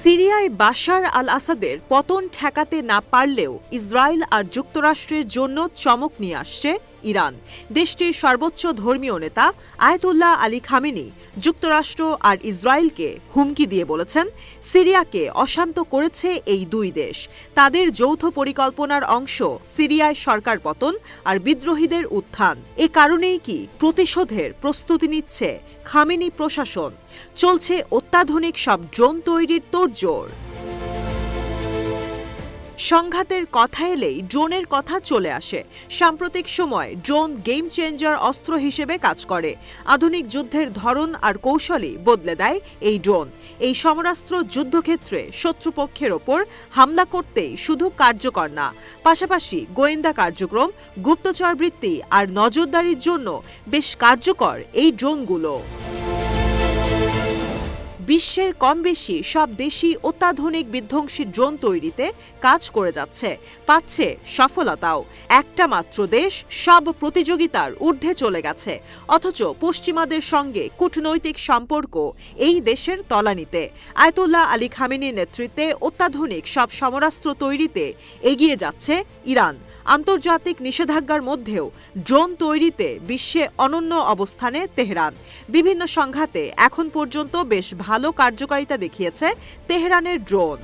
সিরিয়ায় বাশার আল আসাদের পতন ঠেকাতে না পারলেও ইসরায়েল আর যুক্তরাষ্ট্রের জন্য চমক নিয়ে আসছে ইরান। দেশটির সর্বোচ্চ ধর্মীয় নেতা আয়াতুল্লাহ আলী খামেনি যুক্তরাষ্ট্র আর ইসরায়েলকে হুমকি দিয়ে বলেছেন, সিরিয়াকে অশান্ত করেছে এই দুই দেশ। তাদের যৌথ পরিকল্পনার অংশ সিরিয়ায় সরকার পতন আর বিদ্রোহীদের উত্থান। এ কারণেই কি প্রতিশোধের প্রস্তুতি নিচ্ছে খামেনি প্রশাসন? চলছে অত্যাধুনিক সব ড্রোন তৈরির তোড়জোড়। সংঘাতের কথা এলেই ড্রোনের কথা চলে আসে। সাম্প্রতিক সময় ড্রোন গেম চেঞ্জার অস্ত্র হিসেবে কাজ করে। আধুনিক যুদ্ধের ধরন আর কৌশলই বদলে দেয় এই ড্রোন। এই সমরাস্ত্র যুদ্ধক্ষেত্রে শত্রুপক্ষের ওপর হামলা করতেই শুধু কার্যকর না, পাশাপাশি গোয়েন্দা কার্যক্রম, গুপ্তচরবৃত্তি আর নজরদারির জন্য বেশ কার্যকর এই ড্রোনগুলো। বিশ্বের কম বেশি সব দেশই অত্যাধুনিক বিধ্বংসী ড্রোন তৈরিতে কাজ করে যাচ্ছে, পাচ্ছে সফলতাও। একটা মাত্র দেশ সব প্রতিযোগিতার ঊর্ধ্বে চলে গেছে, অথচ পশ্চিমাদের সঙ্গে কূটনৈতিক সম্পর্ক এই দেশের তলানিতে। আয়াতুল্লাহ আলী খামেনির নেতৃত্বে অত্যাধুনিক সব সমরাস্ত্র তৈরিতে এগিয়ে যাচ্ছে ইরান। আন্তর্জাতিক নিষেধাজ্ঞার মধ্যেও ড্রোন তৈরিতে বিশ্বে অনন্য অবস্থানে তেহরান। বিভিন্ন সংঘাতে এখন পর্যন্ত বেশ ভালো কার্যকারিতা দেখিয়েছে তেহরানের ড্রোন।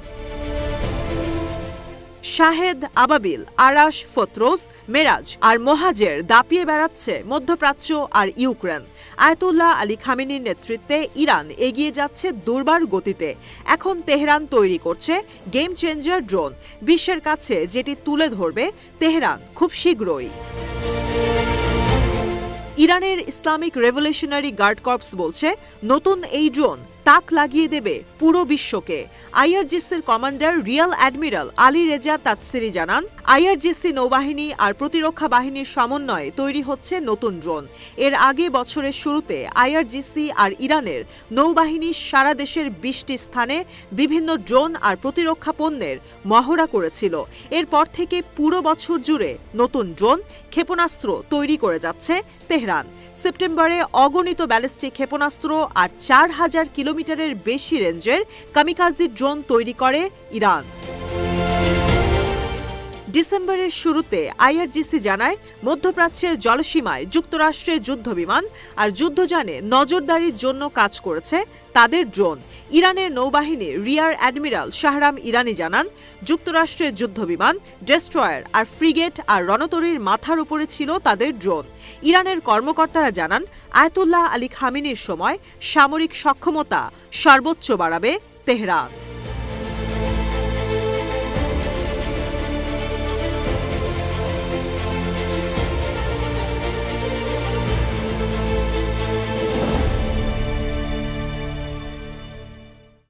শাহেদ, আবাবিল, আরাশ, ফতরোস, মেরাজ আর মোহাজের দাপিয়ে বেড়াচ্ছে মধ্যপ্রাচ্য আর ইউক্রেন। আয়াতুল্লাহ আলী খামেনির নেতৃত্বে ইরান এগিয়ে যাচ্ছে দুর্বার গতিতে। এখন তেহরান তৈরি করছে গেম চেঞ্জার ড্রোন, বিশ্বের কাছে যেটি তুলে ধরবে তেহরান খুব শীঘ্রই। ইরানের ইসলামিক রেভলিউশনারি গার্ড কর্পস বলছে, নতুন এই ড্রোন তাক লাগিয়ে দেবে পুরো বিশ্বকে। আইআরজিসির commander rear admiral Ali Reza Tangsiri জানান, আইআরজিসি নৌবাহিনী আর প্রতিরক্ষা বাহিনীর সমন্বয়ে তৈরি হচ্ছে নতুন ড্রোন। এর আগে বছরের শুরুতে আইআরজিসি আর ইরানের নৌবাহিনী সারা দেশের ২০টি স্থানে বিভিন্ন ড্রোন আর প্রতিরক্ষা পণ্যের মহড়া করেছিল। এরপর থেকে পুরো বছর জুড়ে নতুন ড্রোন, ক্ষেপণাস্ত্র তৈরি করে যাচ্ছে তেহরান। সেপ্টেম্বরে অগণিত ব্যালিস্টিক ক্ষেপণাস্ত্র আর ৪,০০০ কিলোমিটারের বেশি রেঞ্জের কামিকাজি ড্রোন তৈরি করে ইরান। ডিসেম্বরের শুরুতে আইআরজিসি জানায়, মধ্যপ্রাচ্যের জলসীমায় যুক্তরাষ্ট্রের যুদ্ধবিমান আর যুদ্ধযানে নজরদারির জন্য কাজ করেছে তাদের ড্রোন। ইরানের নৌবাহিনীর রিয়ার অ্যাডমিরাল শাহরাম ইরানি জানান, যুক্তরাষ্ট্রের যুদ্ধবিমান, ডেস্ট্রয়ার আর ফ্রিগেট আর রণতরীর মাথার উপরে ছিল তাদের ড্রোন। ইরানের কর্মকর্তারা জানান, আয়াতুল্লাহ আলী খামেনির সময় সামরিক সক্ষমতা সর্বোচ্চ বাড়াবে তেহরান।